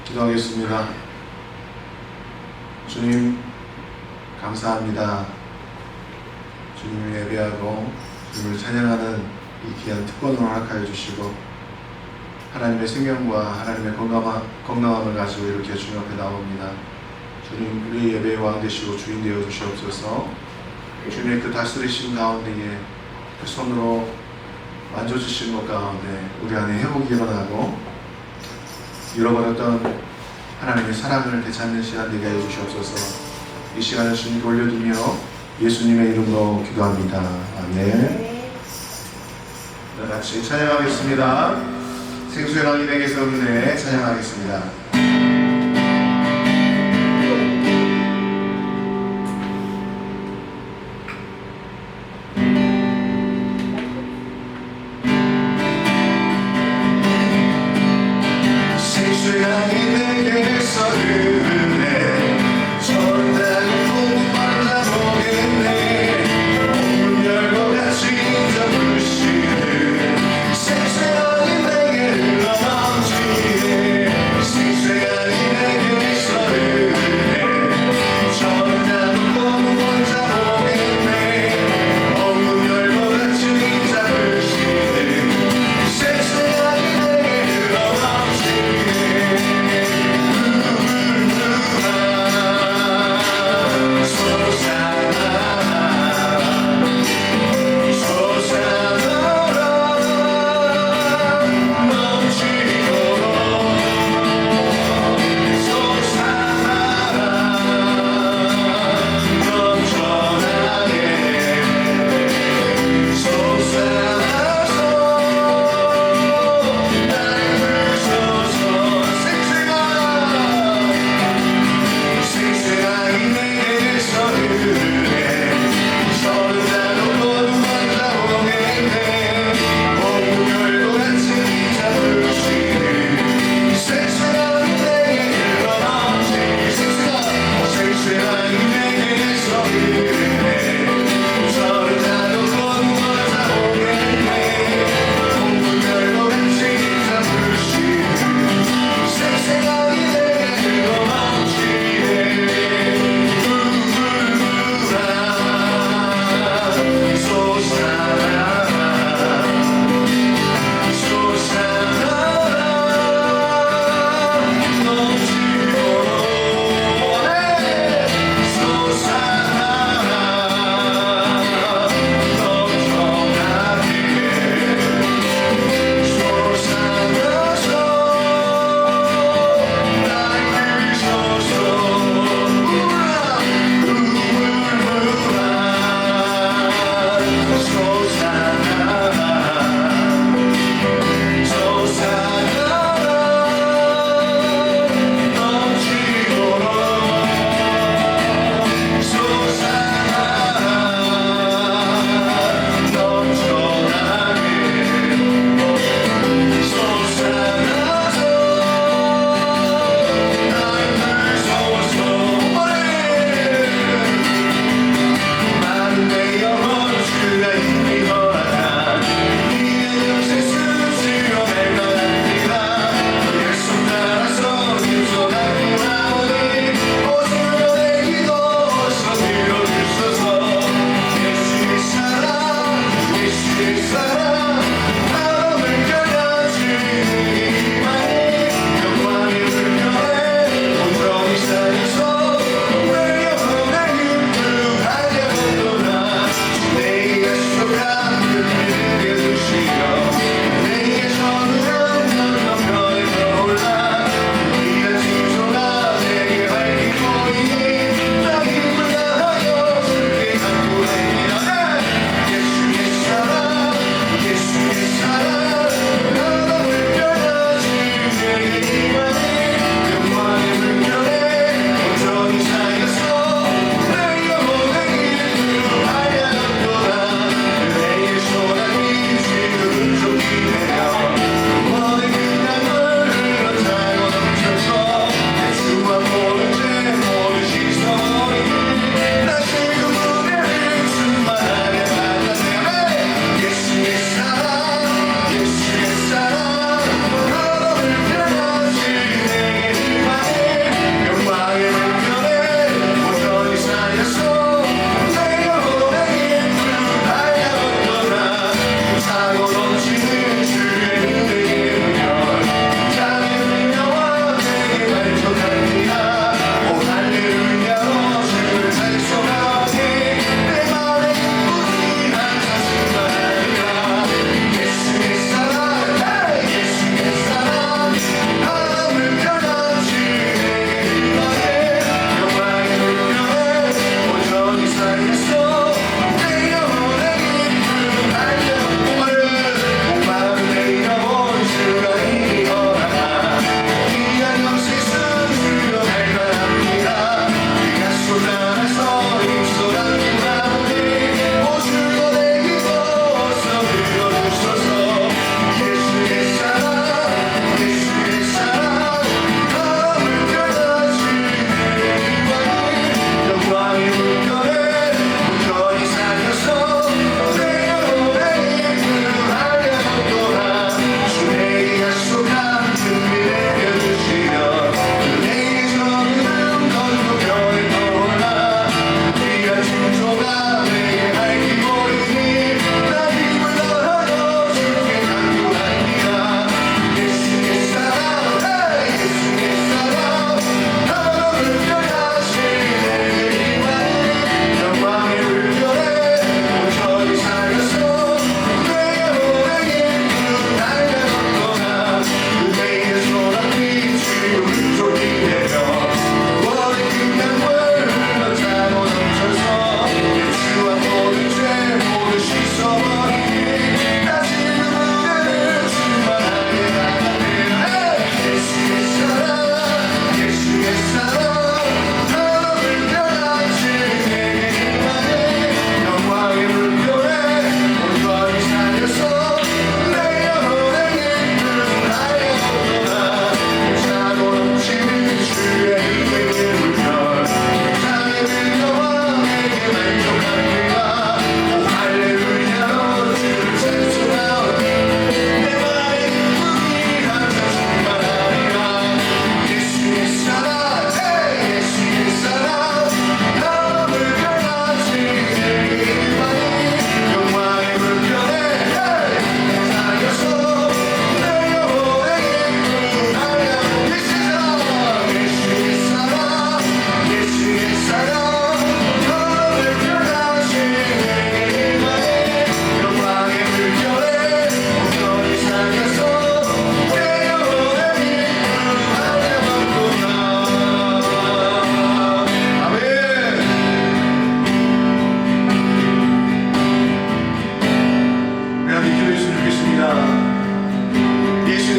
기도하겠습니다. 주님 감사합니다. 주님을 예배하고 주님을 찬양하는 이 귀한 특권을 허락하여 주시고 하나님의 생명과 하나님의 건강함을 가지고 이렇게 주님 앞에 나옵니다. 주님 우리 예배의 왕 되시고 주인 되어 주시옵소서. 주님의 그 다스리심 가운데에 그 손으로 만져주신 것 가운데 우리 안에 회복이 일어나고 잃어버렸던 하나님의 사랑을 되찾는 시간 되게 해 주시옵소서. 이 시간을 주님께 올려두며 예수님의 이름으로 기도합니다. 아멘. 다 같이 찬양하겠습니다. 생수의 왕님에게서 은혜 찬양하겠습니다. 생수의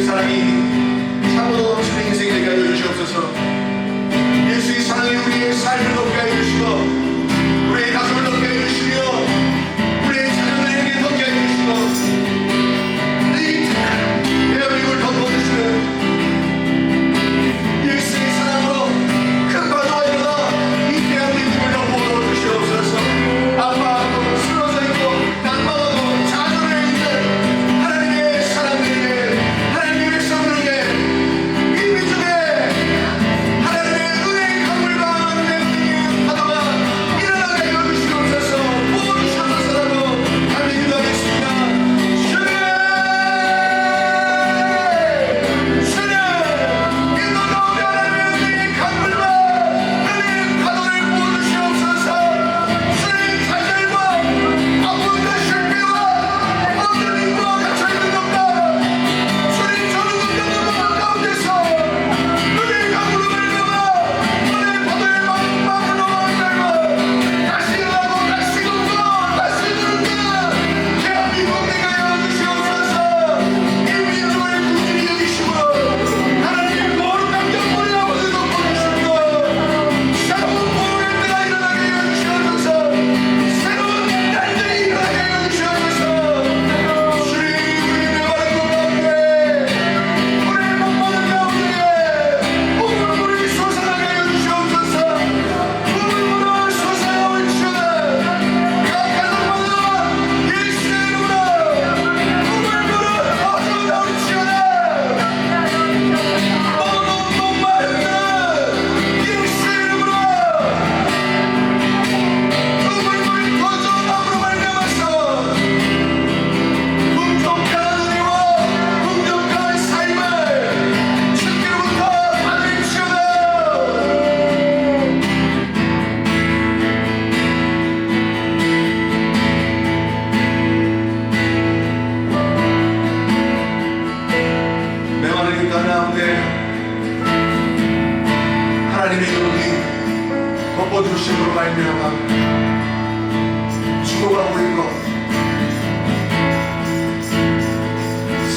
사랑이 참으로 넘치는 인생이 되게 하여 주시옵소서. 예수의 사랑이 우리의 삶을 높게 하여 주시고 우리의 가슴을 높게 하여 주시며 우리의 자녀들에게 높게 하여 주시고 이 대한민국을 덮어주시는 예수의 사랑으로 큰 파도가 일어나 이 대한민국을 덮어주시옵소서. 아파하고 쓰러져 있고 낙망하고 좌절해 있는 하나님의 사람들에게 하나님의 백성들에게 이 민족에 하나님의 은혜의 강물과 은혜의 파도가 일어나게 하여 주시옵소서. 부어주시옵소서라고 간절히 기도하겠습니다. 주님 이 놀라운 하나님의 은혜의 강물과 은혜의 파도를 부어주시옵소서. 주님 좌절과 아픔과 실패와 모든 인고와 갇혀있는 것과 주님 저는 없는 것 가운데서 은혜의 강물로 말미암아 은혜의 파도의 마음으로 말미암아 다시 일어나고 다시 걷고 다시 누르는 대한민국 되게 하여 주시옵소서. 이 민족의 구주이 되시고 하나님의 거룩한 경물을 아버지 덮어주시고 새로운 보호의 때가 일어나게 하여 주시옵소서. 새로운 날들이 일어나게 하여 주시옵소서. 주님 우리의 메마른 것 가운데 우리의 목마른 가운데 우물물이 솟아나게 하여 주시옵소서. 우물물을 솟아나고 있으나 각가정마다 예수의 이름으로 우물물을 쏟아나오리지어다. 모든 목마른 예수의 이름으로 우물물이 터져나오므로 말미암아서 풍족한 은혜와 풍족한 삶을 주께로부터 받으시오다. 메마른 인간 가운데 하나님의 눈이 덮어주심으로 말미암아 죽어가고 있는 것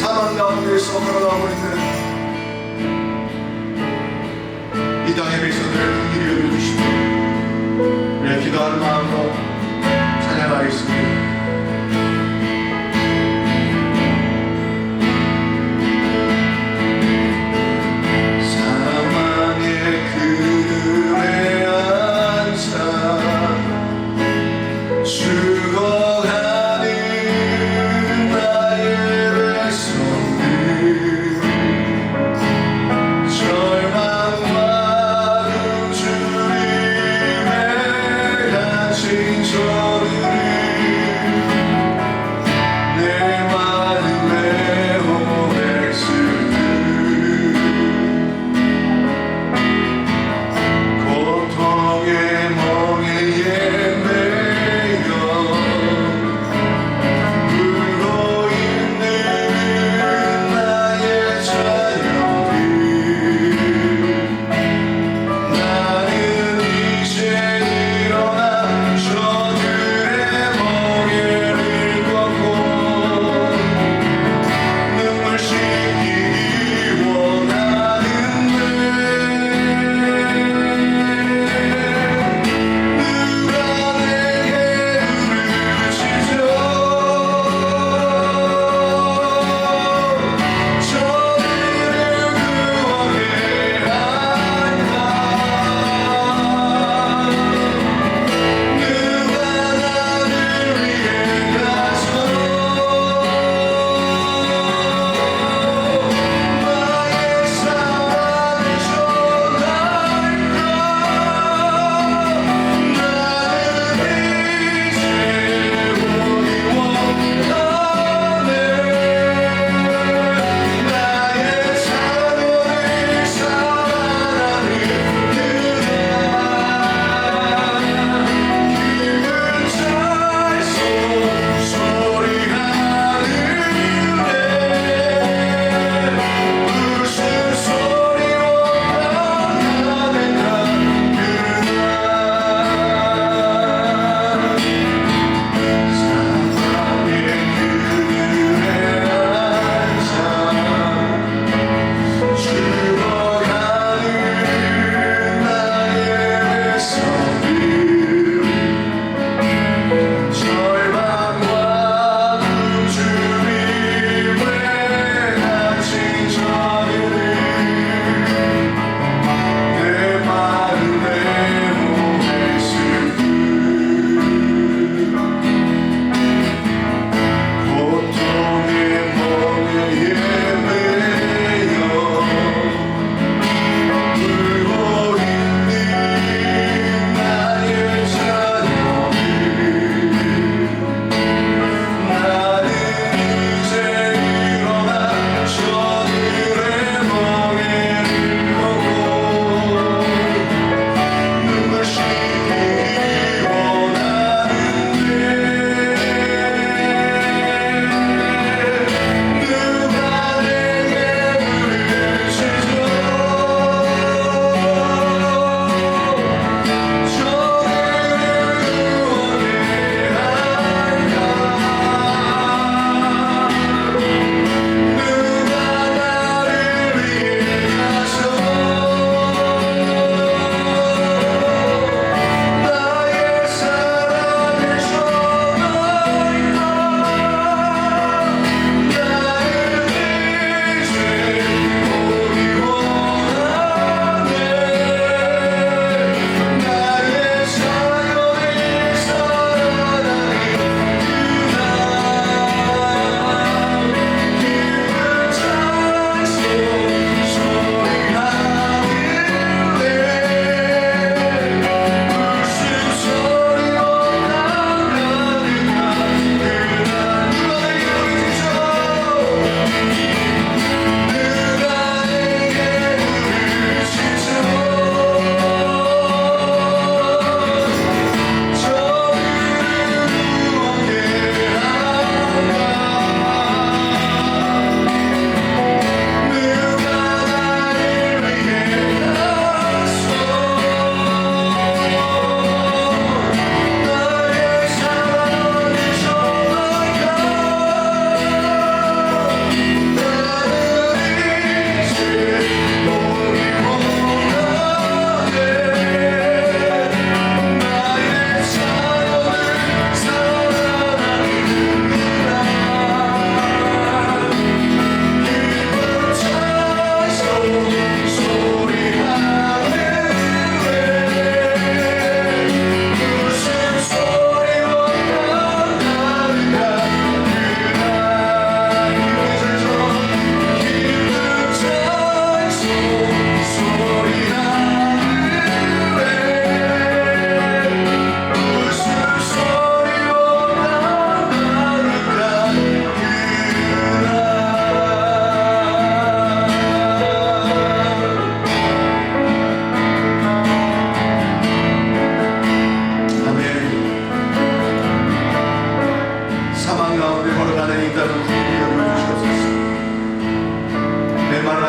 사망 가운데서 걸어가고 있는 이 땅의 백성들을 긍휼히 여겨주시고 우리의 기도하는 마음으로 찬양하겠습니다. 사망의 그늘에 앉아 죽어가는 나의 백성들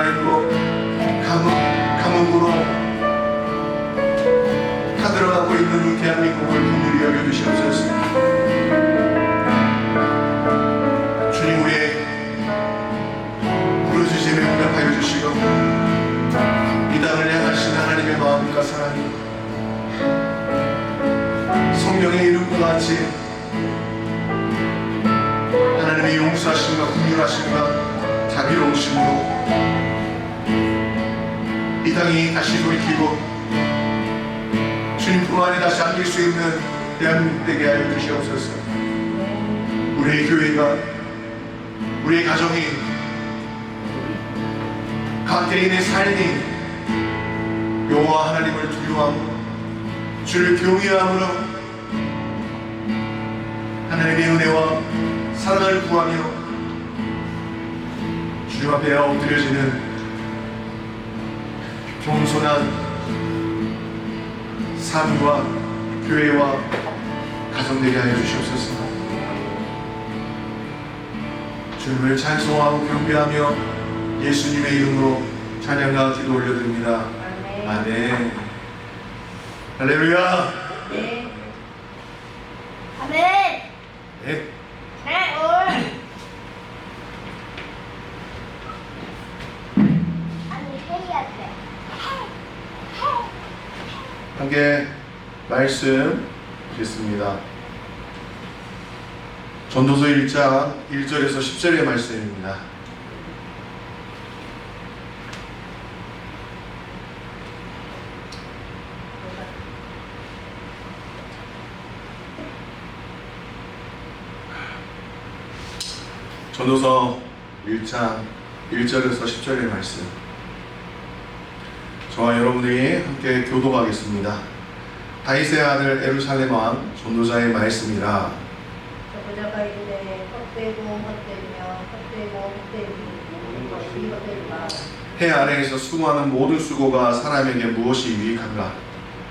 아이고 감옥으로 타들어가고 있는 이 대한민국을 긍휼히 여겨주시옵소서. 주님, 우리의 부르짖음에 응답하여 주시고 이 땅을 향하신 하나님의 마음과 사랑이 성령의 이름과 같이 하나님의 용서하심과 긍휼하심과 자비로우심으로 이 땅이 다시 돌이키고 주님 품 안에 다시 안길 수 있는 대한민국 되게 하여 주시옵소서. 우리의 교회가, 우리의 가정이, 각 개인의 삶이 여호와 하나님을 두려워함으로 주를 경외함으로 하나님의 은혜와 사랑을 구하며 주님 앞에 엎드려지는 겸손한 삶과 교회와 가정 되게 하여 주시옵소서. 주님을 찬송하고 경배하며 예수님의 이름으로 찬양과 기도 올려드립니다. 아멘. 할렐루야. 네. 아멘. 네. 네, 올. 아니, 해야 돼. 함께 말씀 읽겠습니다. 전도서 1장 1절에서 10절의 말씀입니다. 전도서 1장 1절에서 10절의 말씀, 저와 여러분들이 함께 교독하겠습니다. 다윗의 아들 예루살렘 왕 전도자의 말씀이라. 저보자가 이르되 헛되고 헛되며 헛되고 헛되니 것이 헛되리라. 해 아래에서 수고하는 모든 수고가 사람에게 무엇이 유익한가?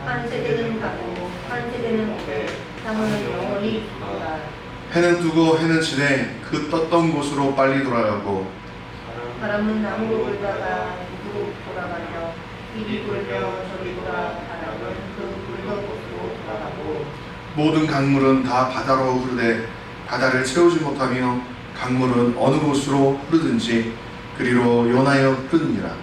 한 세대는 가고 한 세대는 오되 땅은 영원히 있으리라. 해는 뜨고 해는 지되 그 떴던 곳으로 빨리 돌아가고 바람은 남으로 불다가 북으로 돌아가며 이리 불며 저리 돌아 바람은 그 불던 곳으로 돌아가고 모든 강물은 다 바다로 흐르되 바다를 채우지 못하며 강물은 어느 곳으로 흐르든지 그리로 연하여 흐르느니라.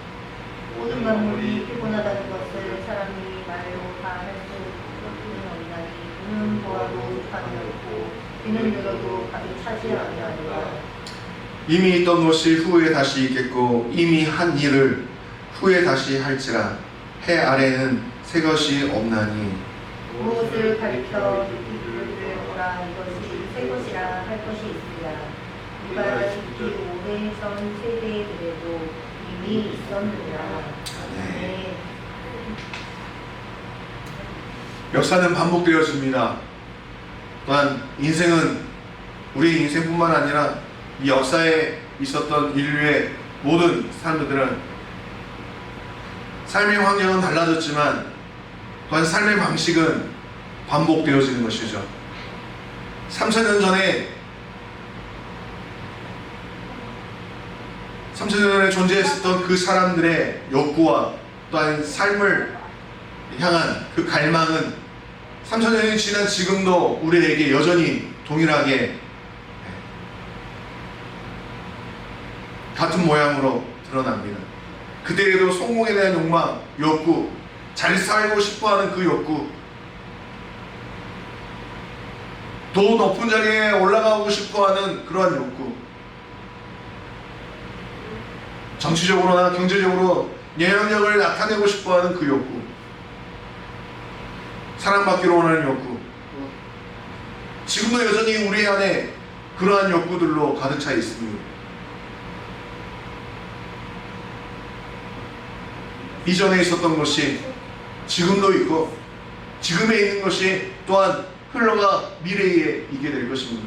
모든 강물이 피곤하다는 것을 사람이 말로 다 할 수 없느니라니 눈은 보아도 감이 없고 귀는 들어도 감이 차지 아니하리라. 이미 있던 것이 후에 다시 있겠고 이미 한 일을 후에 다시 할지라. 해 아래는 새 것이 없나니 무엇을 가리켜 이르기를 오라 이것이 새 것이라 할 것이 있으랴. 누가 짓기 오래 전 세대들에도 이미 있었느니라. 네. 역사는 반복되어집니다. 또한 인생은 우리 인생뿐만 아니라 이 역사에 있었던 인류의 모든 사람들은 삶의 환경은 달라졌지만 또한 삶의 방식은 반복되어지는 것이죠. 3,000년 전에 존재했었던 그 사람들의 욕구와 또한 삶을 향한 그 갈망은 3,000년이 지난 지금도 우리에게 여전히 동일하게 같은 모양으로 드러납니다. 그때에도 성공에 대한 욕망, 욕구, 잘 살고 싶어하는 그 욕구, 더 높은 자리에 올라가고 싶어하는 그러한 욕구, 정치적으로나 경제적으로 영향력을 나타내고 싶어하는 그 욕구, 사랑받기로 원하는 욕구, 지금도 여전히 우리 안에 그러한 욕구들로 가득 차 있습니다. 이전에 있었던 것이 지금도 있고 지금에 있는 것이 또한 흘러가 미래에 있게 될 것입니다.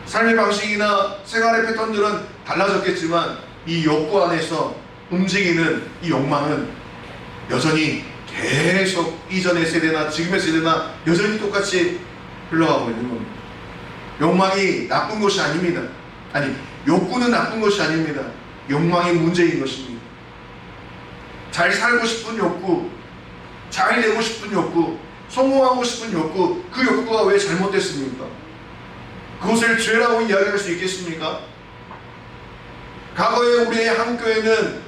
삶의 방식이나 생활의 패턴들은 달라졌겠지만 이 욕구 안에서 움직이는 이 욕망은 여전히 계속 이전의 세대나 지금의 세대나 여전히 똑같이 흘러가고 있는 겁니다. 욕망이 나쁜 것이 아닙니다. 아니, 욕구는 나쁜 것이 아닙니다. 욕망이 문제인 것입니다. 잘 살고 싶은 욕구, 잘 되고 싶은 욕구, 성공하고 싶은 욕구, 그 욕구가 왜 잘못됐습니까? 그것을 죄라고 이야기할 수 있겠습니까? 과거에 우리의 한국교회는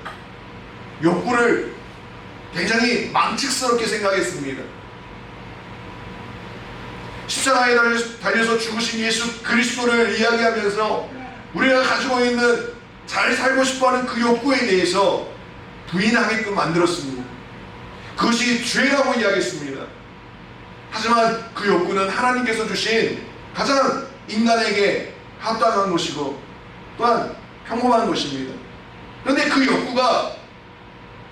욕구를 굉장히 망측스럽게 생각했습니다. 십자가에 달려서 죽으신 예수 그리스도를 이야기하면서 우리가 가지고 있는 잘 살고 싶어하는 그 욕구에 대해서 부인하게끔 만들었습니다. 그것이 죄라고 이야기했습니다. 하지만 그 욕구는 하나님께서 주신 가장 인간에게 합당한 것이고 또한 평범한 것입니다. 그런데 그 욕구가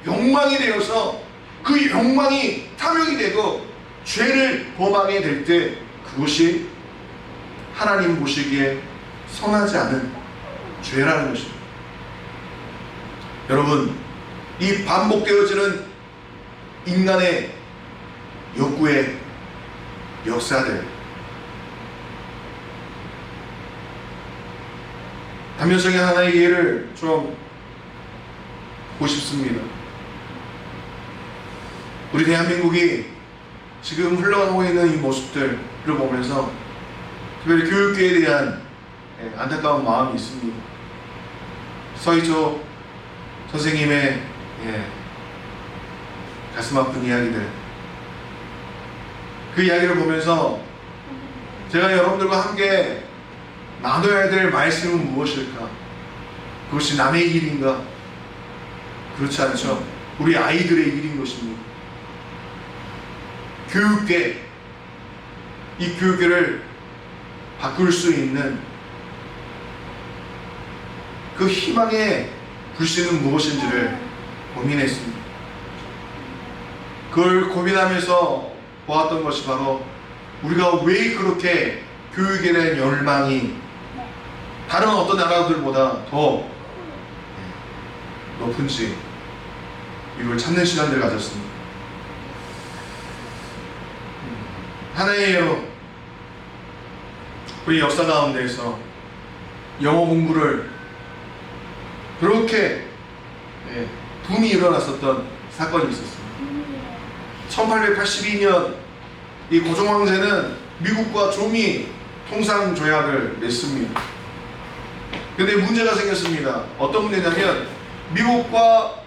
욕망이 되어서 그 욕망이 탐욕이 되고 죄를 범하게 될 때 그것이 하나님 보시기에 선하지 않은 죄라는 것입니다. 여러분, 이 반복되어지는 인간의 욕구의 역사들, 단면성의 하나의 예를 좀 보고 싶습니다. 우리 대한민국이 지금 흘러가고 있는 이 모습들을 보면서 특별히 교육계에 대한 안타까운 마음이 있습니다. 서희초 선생님의 가슴 아픈 이야기들, 그 이야기를 보면서 제가 여러분들과 함께 나눠야 될 말씀은 무엇일까? 그것이 남의 일인가? 그렇지 않죠. 우리 아이들의 일인 것입니다. 교육계, 이 교육계를 바꿀 수 있는 그 희망의 불씨는 무엇인지를 고민했습니다. 그걸 고민하면서 보았던 것이 바로 우리가 왜 그렇게 교육에 대한 열망이 다른 어떤 나라들보다 더 높은지 이걸 찾는 시간들을 가졌습니다. 하나의 우리 역사 가운데에서 영어 공부를 그렇게 붐이 일어났었던 사건이 있었습니다. 1882년 이 고종 황제는 미국과 조미 통상 조약을 맺습니다. 근데 문제가 생겼습니다. 어떤 문제냐면 미국과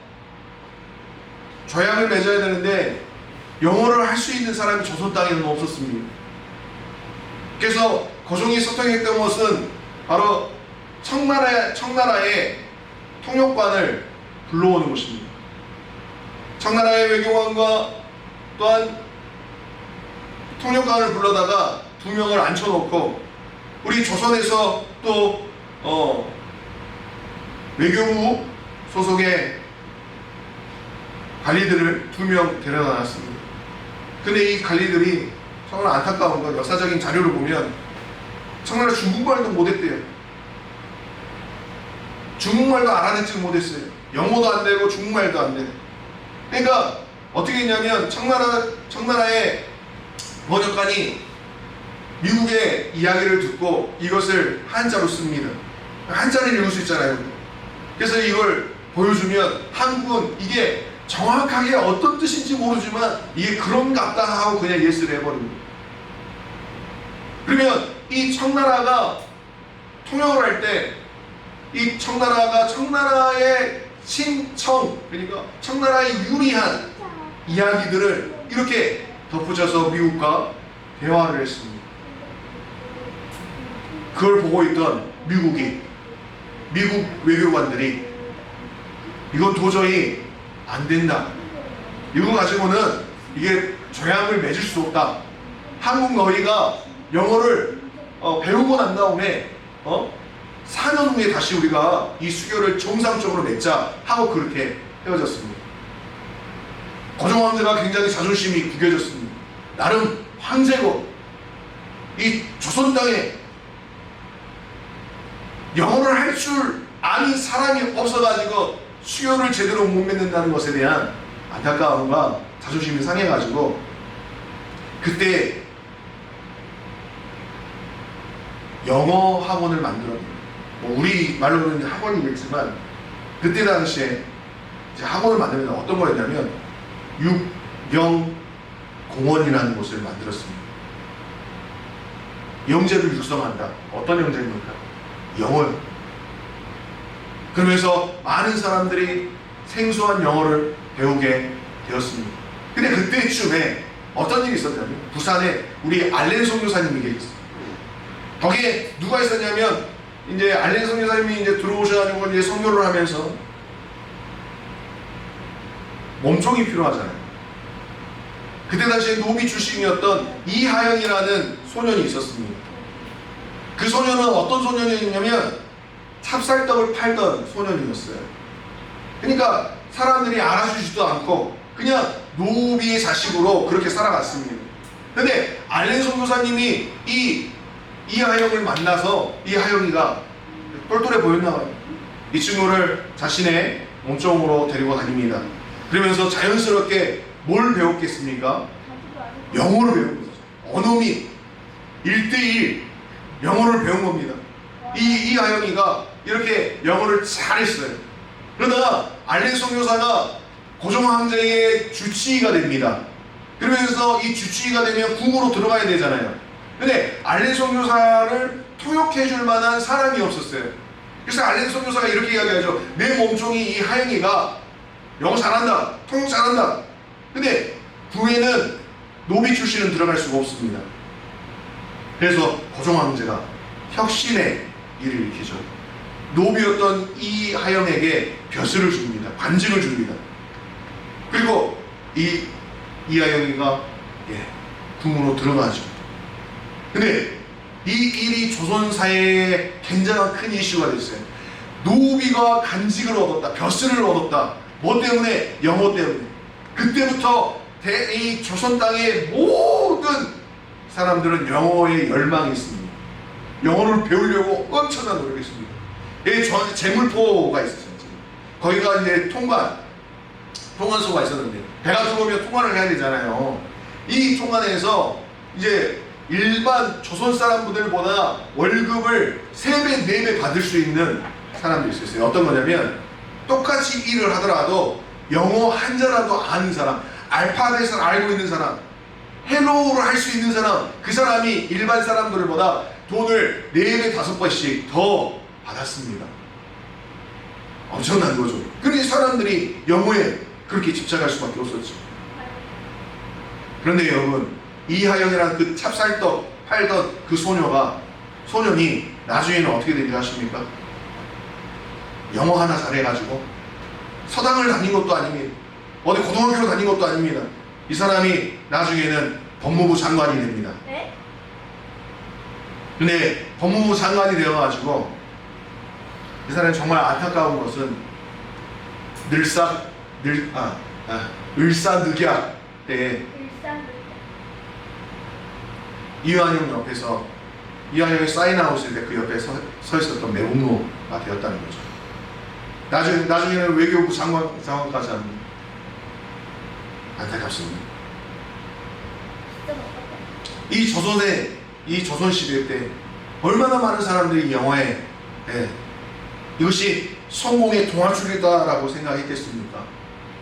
조약을 맺어야 되는데 영어를 할 수 있는 사람이 조선 땅에는 없었습니다. 그래서 고종이 소통했던 것은 바로 청나라의 통역관을 불러오는 것입니다. 청나라의 외교관과 또한 통역관을 불러다가 2명을 앉혀놓고 우리 조선에서 또 외교부 소속의 관리들을 2명 데려다 놨습니다. 근데 이 관리들이 정말 안타까운 건 역사적인 자료를 보면 청나라 중국말도 못했대요. 중국말도 알아듣지 못했어요. 영어도 안 되고 중국말도 안 되고. 그러니까 어떻게 했냐면 청나라의 번역관이 미국의 이야기를 듣고 이것을 한자로 씁니다. 한자를 읽을 수 있잖아요. 그래서 이걸 보여주면 한국은 이게 정확하게 어떤 뜻인지 모르지만 이게 그런갑다 하고 그냥 예스를 해버립니다. 그러면 이 청나라가 통역을 할 때 이 청나라가 청나라의 신청, 그러니까 청나라의 유리한 이야기들을 이렇게 덧붙여서 미국과 대화를 했습니다. 그걸 보고 있던 미국 외교관들이 이건 도저히 안 된다. 이거 가지고는 이게 조약을 맺을 수 없다. 한국 너희가 영어를 배우고 난 다음에 4년 후에 다시 우리가 이 수교를 정상적으로 맺자 하고 그렇게 헤어졌습니다. 고종 황제가 굉장히 자존심이 구겨졌습니다. 나름 황제고 이 조선 땅에 영어를 할 줄 아는 사람이 없어가지고 수교를 제대로 못 맺는다는 것에 대한 안타까움과 자존심이 상해가지고 그때 영어 학원을 만들었습니다. 우리 말로는 학원이겠지만 그때 당시에 이제 학원을 만들면 어떤 거였냐면 육영공원이라는 곳을 만들었습니다. 영재를 육성한다. 어떤 영재입니까? 영어요. 그러면서 많은 사람들이 생소한 영어를 배우게 되었습니다. 근데 그때쯤에 어떤 일이 있었냐면 부산에 우리 알렌 선교사님이 계셨어요. 거기에 누가 있었냐면 이제 알렌 선교사님이 이제 들어오셔가지고 이제 선교를 하면서 몸종이 필요하잖아요. 그때 당시에 노비 출신이었던 이하영이라는 소년이 있었습니다. 그 소년은 어떤 소년이었냐면 찹쌀떡을 팔던 소년이었어요. 그러니까 사람들이 알아주지도 않고 그냥 노비의 자식으로 그렇게 살아갔습니다. 근데 알렌 선교사님이 이하영을 만나서 이하영이가 똘똘해 보였나 봐요. 이 친구를 자신의 몸종으로 데리고 다닙니다. 그러면서 자연스럽게 뭘 배웠겠습니까? 영어를 배운 거죠. 언어미 1대1 영어를 배운 겁니다. 이하영이가 이렇게 영어를 잘했어요. 그러다가 알렌 선교사가 고종황제의 주치의가 됩니다. 그러면서 이 주치의가 되면 궁으로 들어가야 되잖아요. 근데 알렌 선교사를 토역해 줄 만한 사람이 없었어요. 그래서 알렌 선교사가 이렇게 이야기하죠. 내 몸종이 이 하영이가 영어 잘한다, 통역 잘한다. 근데 궁에는 노비 출신은 들어갈 수가 없습니다. 그래서 고종황제가 혁신의 일을 일으키죠. 노비였던 이 하영에게 벼슬을 줍니다. 관직을 줍니다. 그리고 이하영이가 궁으로 들어가죠. 근데 이 일이 조선 사회에 굉장한 큰 이슈가 됐어요. 노비가 간직을 얻었다, 벼슬을 얻었다. 뭐 때문에? 영어 때문에. 그때부터 이 조선 땅의 모든 사람들은 영어에 열망이 있습니다. 영어를 배우려고 엄청난 노력했습니다. 여기 제물포가 있었어요. 거기가 이제 통관소가 있었는데 배가 들어오면 통관을 해야 되잖아요. 이 통관에서 이제 일반 조선 사람들보다 월급을 3배, 4배 받을 수 있는 사람들이 있었어요. 어떤 거냐면 똑같이 일을 하더라도 영어 한자라도 아는 사람, 알파벳을 알고 있는 사람, 헬로우를 할 수 있는 사람, 그 사람이 일반 사람들보다 돈을 4배, 5배씩 더 받았습니다. 엄청난 거죠. 그러니 사람들이 영어에 그렇게 집착할 수밖에 없었죠. 그런데 여러분, 이하영이라는 그 찹쌀떡 팔던 그 소년이 나중에는 어떻게 되지 아십니까? 영어 하나 잘해가지고 서당을 다닌 것도 아닙니다. 어디 고등학교로 다닌 것도 아닙니다. 이 사람이 나중에는 법무부 장관이 됩니다. 네? 근데 법무부 장관이 되어가지고 이 사람이 정말 안타까운 것은 을사늑약 때 이완용 옆에서 이완용이 사인아웃을 때 그 옆에 서 있었던 매국노가 되었다는 거죠. 나중에는 외교부 장관까지 합니다. 안타깝습니다. 이 조선시대 때 얼마나 많은 사람들이 영어에 이것이 성공의 동화줄이다라고 생각했겠습니까?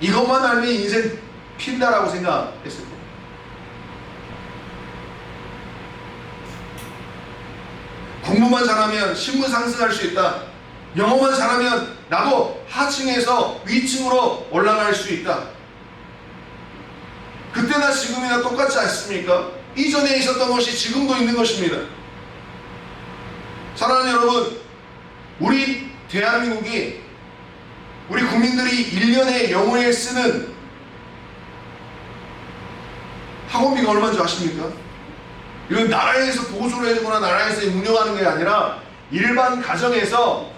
이것만 알면 인생 핀다라고 생각했을 겁니다. 공부만 잘하면 신분 상승할 수 있다. 영어만 잘하면 나도 하층에서 위층으로 올라갈 수 있다. 그때나 지금이나 똑같지 않습니까? 이전에 있었던 것이 지금도 있는 것입니다. 사랑하는 여러분, 우리 대한민국이 우리 국민들이 1년에 영어에 쓰는 학원비가 얼마인 줄 아십니까? 이건 나라에서 보조를 해주거나 나라에서 운영하는 게 아니라 일반 가정에서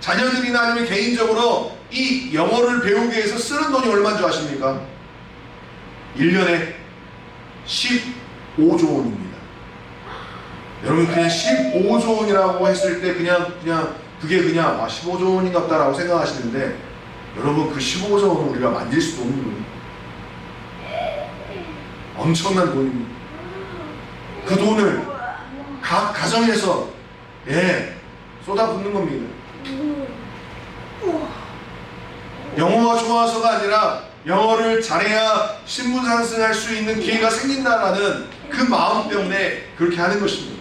자녀들이나 아니면 개인적으로 이 영어를 배우기 위해서 쓰는 돈이 얼마인 줄 아십니까? 1년에 15조 원입니다. 여러분, 그냥 15조 원이라고 했을 때 그냥 그게 그냥 15조 원인가 보다라고 생각하시는데, 여러분, 그 15조 원은 우리가 만질 수도 없는 돈입니다. 엄청난 돈입니다. 그 돈을 각 가정에서 쏟아붓는 겁니다. 영어가 좋아서가 아니라 영어를 잘해야 신분 상승할 수 있는 기회가 생긴다라는 그 마음 때문에 그렇게 하는 것입니다.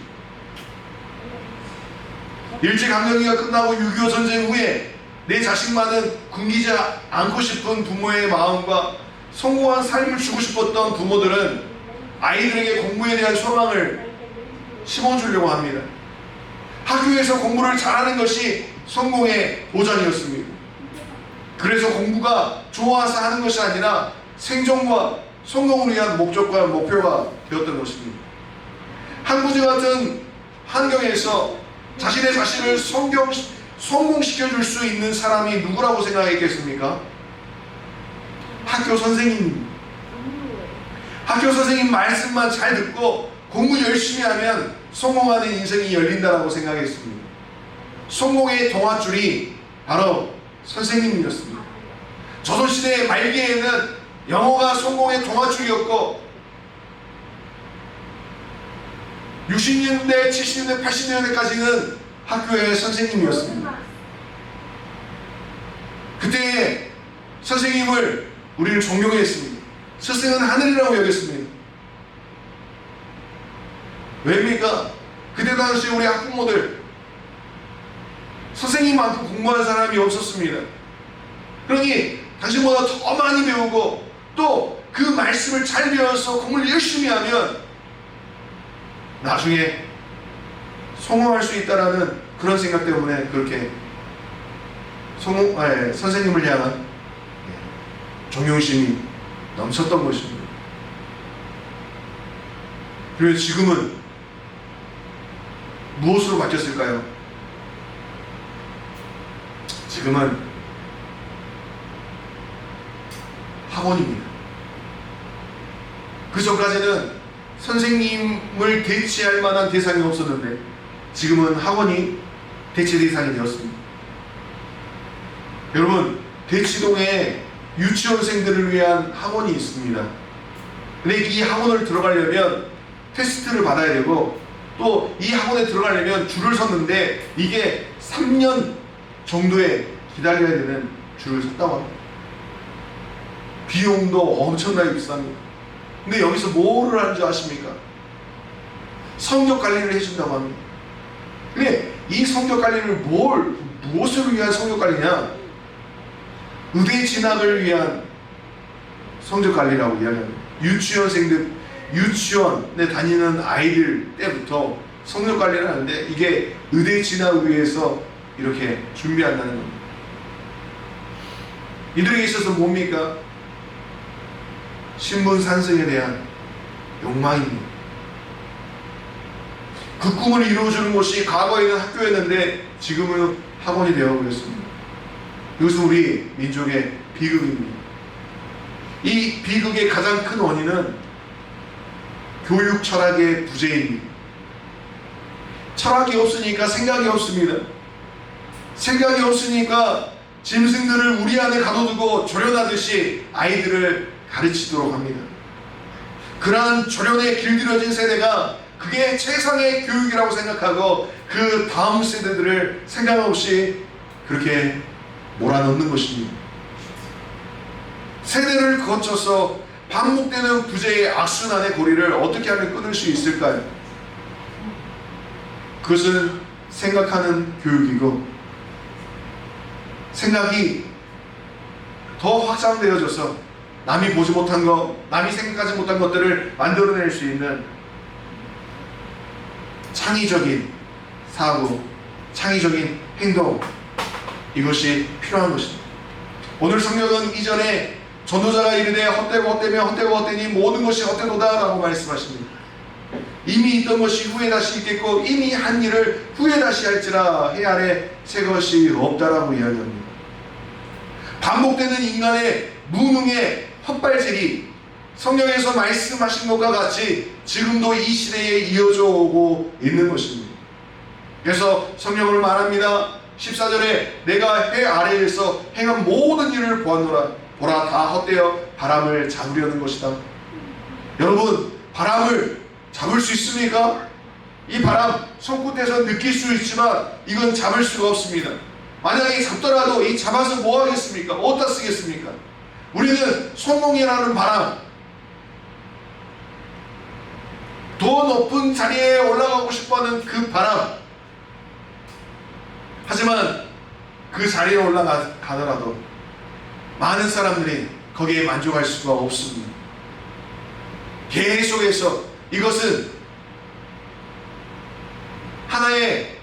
일제강점기가 끝나고 6.25 전쟁 후에 내 자식만은 굶기지 않고 싶은 부모의 마음과 성공한 삶을 주고 싶었던 부모들은 아이들에게 공부에 대한 소망을 심어주려고 합니다. 학교에서 공부를 잘하는 것이 성공의 보장이었습니다. 그래서 공부가 좋아서 하는 것이 아니라 생존과 성공을 위한 목적과 목표가 되었던 것입니다. 한국지 같은 환경에서 자신의 자신을 성공시켜줄 수 있는 사람이 누구라고 생각했겠습니까? 학교 선생님입니다. 학교 선생님 말씀만 잘 듣고 공부 열심히 하면 성공하는 인생이 열린다라고 생각했습니다. 성공의 동아줄이 바로 선생님이었습니다. 조선시대 말기에는 영어가 성공의 동아줄이었고 60년대, 70년대, 80년대까지는 학교의 선생님이었습니다. 그때 선생님을 우리는 존경했습니다. 스승은 하늘이라고 여겼습니다. 왜입니까? 그때 당시 우리 학부모들 선생님만큼 공부한 사람이 없었습니다. 그러니 당신보다 더 많이 배우고 또 그 말씀을 잘 배워서 공부를 열심히 하면 나중에 성공할 수 있다라는 그런 생각 때문에 그렇게 선생님을 향한 존경심이 넘쳤던 것입니다. 그리고 지금은 무엇으로 바뀌었을까요? 지금은 학원입니다. 그 전까지는 선생님을 대체할 만한 대상이 없었는데 지금은 학원이 대체 대상이 되었습니다. 여러분, 대치동에 유치원생들을 위한 학원이 있습니다. 근데 이 학원을 들어가려면 테스트를 받아야 되고 또 이 학원에 들어가려면 줄을 섰는데 이게 3년 정도에 기다려야 되는 줄을 섰다고 합니다. 비용도 엄청나게 비쌉니다. 근데 여기서 뭐를 하는 줄 아십니까? 성적 관리를 해준다고 합니다. 근데 이 성적 관리를 무엇을 위한 성적 관리냐? 의대 진학을 위한 성적 관리라고 이야기합니다. 유치원에 다니는 아이들 때부터 성적 관리를 하는데 이게 의대 진학을 위해서 이렇게 준비한다는 겁니다. 이들에게 있어서 뭡니까? 신분 상승에 대한 욕망입니다. 그 꿈을 이루어주는 곳이 과거에는 학교였는데 지금은 학원이 되어버렸습니다. 이것은 우리 민족의 비극입니다. 이 비극의 가장 큰 원인은 교육 철학의 부재입니다. 철학이 없으니까 생각이 없습니다. 생각이 없으니까 짐승들을 우리 안에 가둬두고 조련하듯이 아이들을 가르치도록 합니다. 그러한 조련에 길들여진 세대가 그게 최상의 교육이라고 생각하고 그 다음 세대들을 생각 없이 그렇게 몰아넣는 것입니다. 세대를 거쳐서 반복되는 부재의 악순환의 고리를 어떻게 하면 끊을 수 있을까요? 그것은 생각하는 교육이고 생각이 더 확장되어져서 남이 보지 못한 것, 남이 생각하지 못한 것들을 만들어낼 수 있는 창의적인 사고, 창의적인 행동, 이것이 필요한 것입니다. 오늘 성경은 이전에 전도자가 이르되 헛되고 헛되며 헛되고 헛되니 모든 것이 헛되도다 라고 말씀하십니다. 이미 있던 것이 후에 다시 있겠고 이미 한 일을 후에 다시 할지라 해 아래 새 것이 없다라고 이야기합니다. 반복되는 인간의 무능의 헛발질이 성경에서 말씀하신 것과 같이 지금도 이 시대에 이어져 오고 있는 것입니다. 그래서 성경을 말합니다. 14절에 내가 해 아래에서 행한 모든 일을 보았노라. 보라 다 헛되어 바람을 잡으려는 것이다. 여러분, 바람을 잡을 수 있습니까? 이 바람 손끝에서 느낄 수 있지만 이건 잡을 수가 없습니다. 만약에 잡더라도 이 잡아서 뭐 하겠습니까? 어디다 쓰겠습니까? 우리는 성공이라는 바람, 더 높은 자리에 올라가고 싶어하는 그 바람, 하지만 그 자리에 올라가더라도 많은 사람들이 거기에 만족할 수가 없습니다. 계속해서 이것은 하나의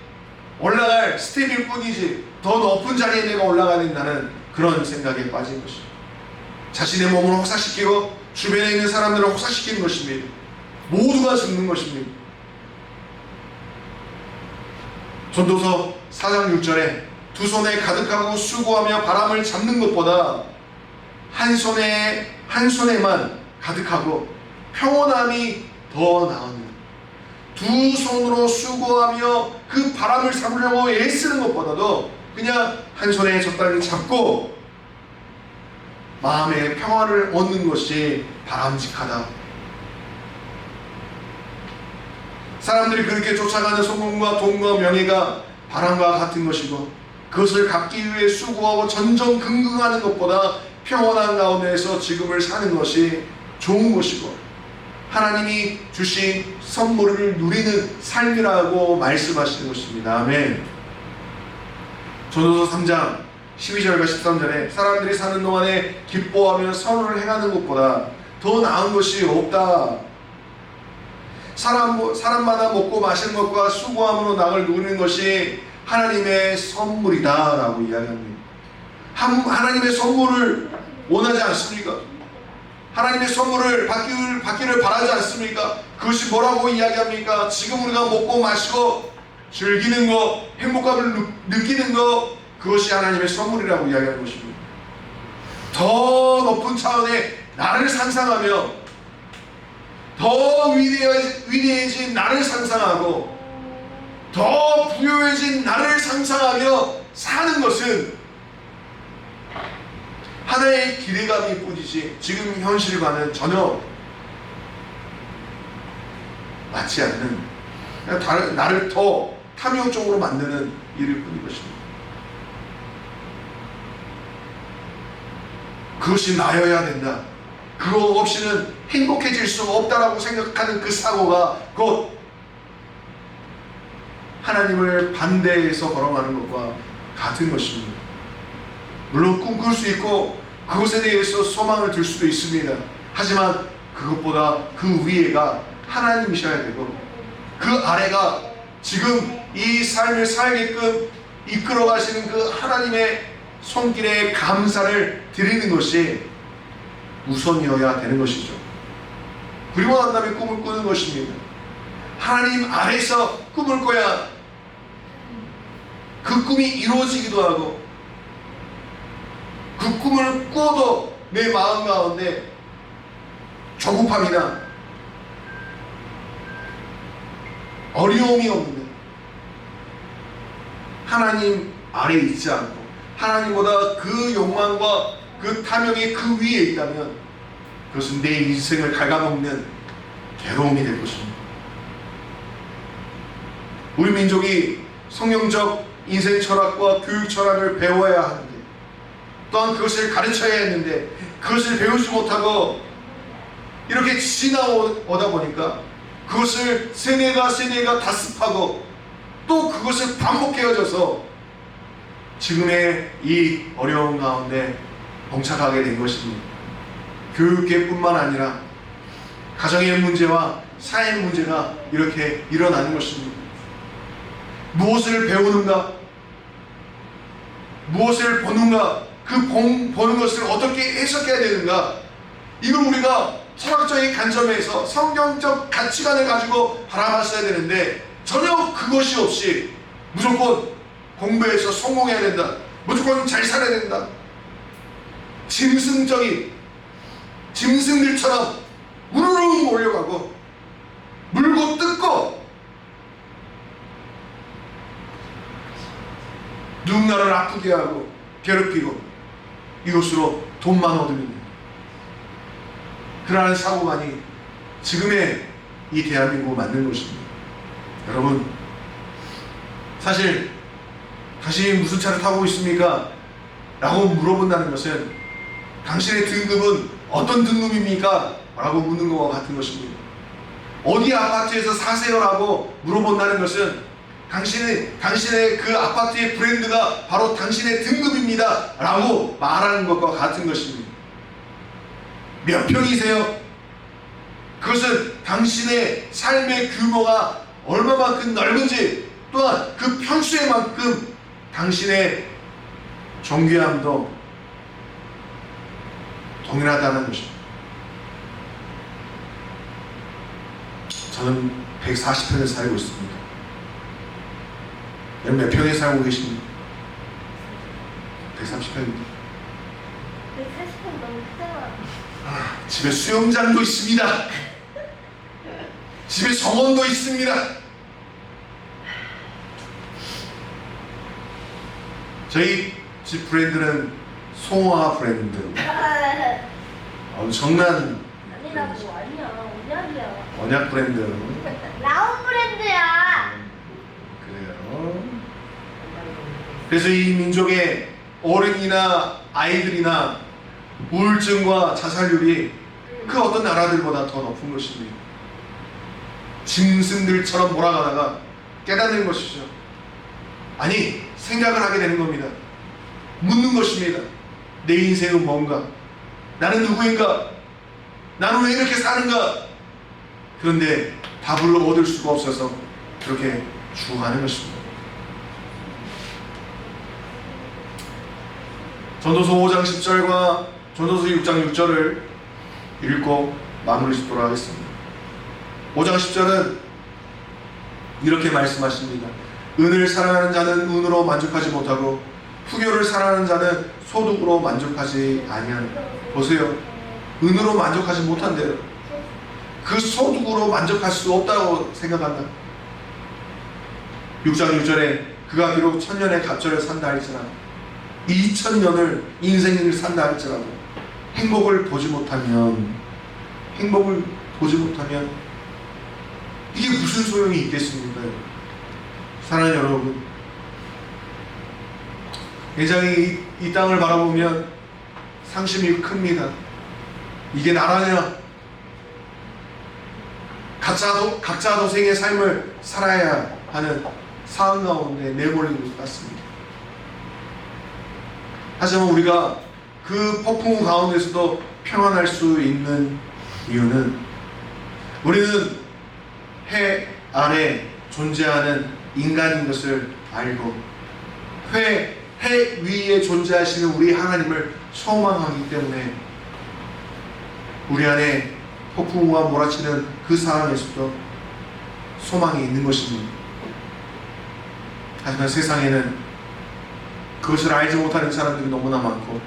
올라갈 스텝일 뿐이지 더 높은 자리에 내가 올라가야 된다는 그런 생각에 빠진 것입니다. 자신의 몸을 혹사시키고 주변에 있는 사람들을 혹사시키는 것입니다. 모두가 죽는 것입니다. 전도서 4장 6절에 두 손에 가득하고 수고하며 바람을 잡는 것보다 한 손에만 가득하고 평온함이 더 나으니 두 손으로 수고하며 그 바람을 잡으려고 애쓰는 것보다도 그냥 한 손에 적당히 잡고 마음의 평화를 얻는 것이 바람직하다. 사람들이 그렇게 쫓아가는 성공과 돈과 명예가 바람과 같은 것이고 그것을 갖기 위해 수고하고 전전긍긍하는 것보다 평온한 가운데에서 지금을 사는 것이 좋은 것이고 하나님이 주신 선물을 누리는 삶이라고 말씀하시는 것입니다. 아멘. 전도서 3장 12절과 13절에 사람들이 사는 동안에 기뻐하며 선을 행하는 것보다 더 나은 것이 없다. 사람마다 먹고 마시는 것과 수고함으로 낙을 누리는 것이 하나님의 선물이다 라고 이야기합니다. 하나님의 선물을 원하지 않습니까? 하나님의 선물을 받기를 바라지 않습니까? 그것이 뭐라고 이야기합니까? 지금 우리가 먹고 마시고 즐기는 것, 행복감을 느끼는 것, 그것이 하나님의 선물이라고 이야기하는 것입니다. 더 높은 차원의 나를 상상하며 더 위대해진 나를 상상하고 더 부유해진 나를 상상하며 사는 것은 하나의 기대감일 뿐이지 지금 현실과는 전혀 맞지 않는 나를 더 탐욕적으로 만드는 일일 뿐인 것입니다. 그것이 나여야 된다. 그거 없이는 행복해질 수 없다라고 생각하는 그 사고가 곧 하나님을 반대해서 걸어가는 것과 같은 것입니다. 물론 꿈꿀 수 있고 그것에 대해서 소망을 들 수도 있습니다. 하지만 그것보다 그 위에가 하나님이셔야 되고 그 아래가 지금 이 삶을 살게끔 이끌어 가시는 그 하나님의 손길에 감사를 드리는 것이 우선이어야 되는 것이죠. 그리고 난 다음에 꿈을 꾸는 것입니다. 하나님 아래서 꿈을 꿔야 그 꿈이 이루어지기도 하고 그 꿈을 꿔도 내 마음 가운데 조급함이나 어려움이 없는데 하나님 아래 있지 않고 하나님보다 그 욕망과 그 탐욕이 그 위에 있다면 그것은 내 인생을 갉아먹는 괴로움이 될 것입니다. 우리 민족이 성경적 인생 철학과 교육 철학을 배워야 하는데 또한 그것을 가르쳐야 했는데 그것을 배우지 못하고 이렇게 지나오다 보니까 그것을 세뇌가 다습하고 또 그것을 반복해져서 지금의 이 어려운 가운데 봉착하게 된 것입니다. 교육계뿐만 아니라 가정의 문제와 사회 문제가 이렇게 일어나는 것입니다. 무엇을 배우는가? 무엇을 보는가? 그 보는 것을 어떻게 해석해야 되는가? 이걸 우리가 철학적인 관점에서 성경적 가치관을 가지고 바라봤어야 되는데 전혀 그것이 없이 무조건 공부해서 성공해야 된다. 무조건 잘 살아야 된다. 짐승들처럼 우르르 몰려가고 물고 뜯고 누군가를 아프게 하고 괴롭히고 이것으로 돈만 얻으면 된다. 그러한 사고관이 지금의 이 대한민국을 만든 것입니다. 여러분, 사실 당신이 무슨 차를 타고 있습니까? 라고 물어본다는 것은 당신의 등급은 어떤 등급입니까? 라고 묻는 것과 같은 것입니다. 어디 아파트에서 사세요? 라고 물어본다는 것은 당신의 그 아파트의 브랜드가 바로 당신의 등급입니다 라고 말하는 것과 같은 것입니다. 몇 평이세요? 그것은 당신의 삶의 규모가 얼마만큼 넓은지, 또한 그 평수에만큼 당신의 존귀함도 동일하다는 것입니다. 저는 140평에 살고 있습니다. 여러분 몇 평에 살고 계십니까? 130평입니다. 140분 너무 크잖아. 집에 수영장도 있습니다. 집에 정원도 있습니다. 저희 집 브랜드는 송화 브랜드. 엄청난 아니라고. 아니야. 언약이야. 언약 브랜드. 라온 브랜드야. 그래요. 그래서 이 민족의 어른이나 아이들이나 우울증과 자살률이 그 어떤 나라들보다 더 높은 것입니다. 짐승들처럼 몰아가다가 깨닫는 것이죠. 아니, 생각을 하게 되는 겁니다. 묻는 것입니다. 내 인생은 뭔가? 나는 누구인가? 나는 왜 이렇게 사는가? 그런데 답을 얻을 수가 없어서 그렇게 죽어가는 것입니다. 전도서 5장 10절과 전도서 6장 6절을 읽고 마무리 짓도록 하겠습니다. 5장 10절은 이렇게 말씀하십니다. 은을 사랑하는 자는 은으로 만족하지 못하고 후교를 사랑하는 자는 소득으로 만족하지 아니하노라. 보세요. 은으로 만족하지 못한대요. 그 소득으로 만족할 수 없다고 생각한다. 6장 6절에 그가 비록 1000년의 갑절을 산다 할지라도 2000년을 인생을 산다 할지라도 행복을 보지 못하면 이게 무슨 소용이 있겠습니까? 사랑하는 여러분, 굉장히 이 땅을 바라보면 상심이 큽니다. 이게 나라냐? 각자 도생의 삶을 살아야 하는 상황 가운데 내몰린 것 같습니다. 하지만 우리가 그 폭풍 가운데서도 평안할 수 있는 이유는 우리는 해 아래 존재하는 인간인 것을 알고 해 위에 존재하시는 우리 하나님을 소망하기 때문에 우리 안에 폭풍우가 몰아치는 그 상황에서도 소망이 있는 것입니다. 하지만 세상에는 그것을 알지 못하는 사람들이 너무나 많고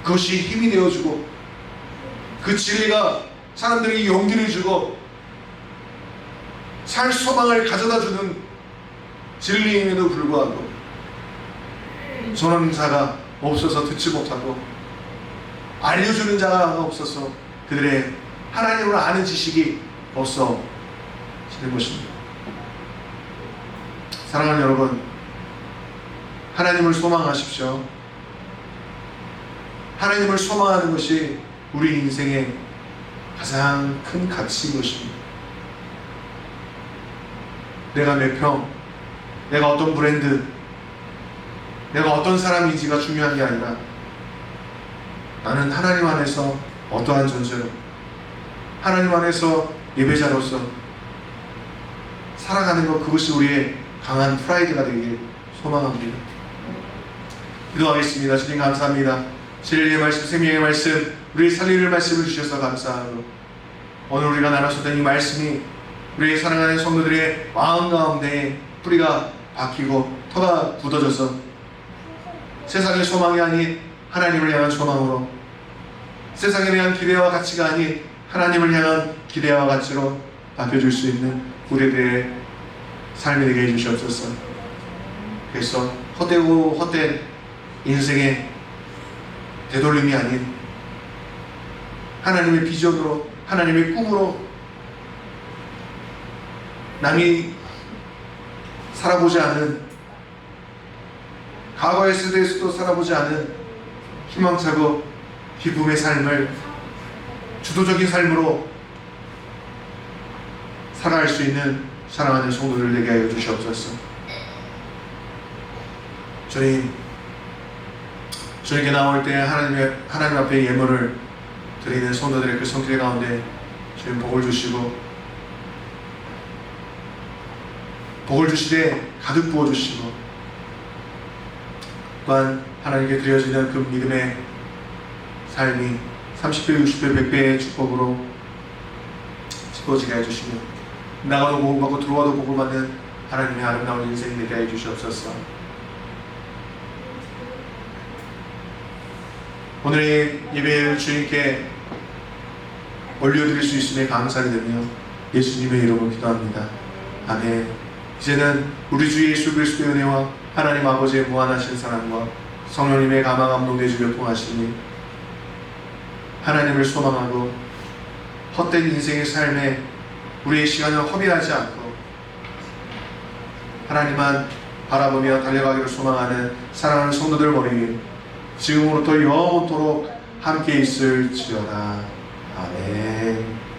그것이 힘이 되어주고 그 진리가 사람들에게 용기를 주고 살 소망을 가져다주는 진리임에도 불구하고 전하는 자가 없어서 듣지 못하고 알려주는 자가 없어서 그들의 하나님을 아는 지식이 없어지는 것입니다. 사랑하는 여러분, 하나님을 소망하십시오. 하나님을 소망하는 것이 우리 인생의 가장 큰 가치인 것입니다. 내가 몇 평, 내가 어떤 브랜드, 내가 어떤 사람인지가 중요한 게 아니라 나는 하나님 안에서 어떠한 존재로 하나님 안에서 예배자로서 살아가는 것, 그것이 우리의 강한 프라이드가 되길 소망합니다. 기도하겠습니다. 주님 감사합니다. 진리의 말씀, 생명의 말씀, 우리 살리는 말씀을 주셔서 감사하고 오늘 우리가 나눴었던 이 말씀이 우리의 사랑하는 성도들의 마음 가운데 뿌리가 박히고 터가 굳어져서 세상의 소망이 아닌 하나님을 향한 소망으로, 세상에 대한 기대와 가치가 아닌 하나님을 향한 기대와 가치로 바뀌어줄 수 있는 우리들의 삶이 되게 해주시옵소서. 그래서 헛되고 헛된 인생의 되돌림이 아닌 하나님의 비전으로, 하나님의 꿈으로 남이 살아보지 않은, 과거의 세대에서도 살아보지 않은 희망차고 기쁨의 삶을 주도적인 삶으로 살아갈 수 있는 사랑하는 성도들 되게 하여 주시옵소서. 주님께 나올 때 하나님 앞에 예물을 드리는 성도들의 그 성길 가운데 주님 복을 주시고, 복을 주시되 가득 부어 주시고, 또한 하나님께 드려지는 그 믿음의 삶이 30배, 60배, 100배의 축복으로 짚어지게 해주시며, 나가도 복을 받고 들어와도 복을 받는 하나님의 아름다운 인생 되게 해주시옵소서. 오늘의 예배를 주님께 올려드릴 수 있음에 감사를 드리며 예수님의 이름으로 기도합니다. 아멘. 이제는 우리 주 예수 그리스도의 은혜와 하나님 아버지의 무한하신 사랑과 성령님의 감화 감동 내주를 통하시니 하나님을 소망하고 헛된 인생의 삶에 우리의 시간을 허비하지 않고 하나님만 바라보며 달려가기를 소망하는 사랑하는 성도들 머리 지금으로부터 영원토록 함께 있을지어다. 아멘.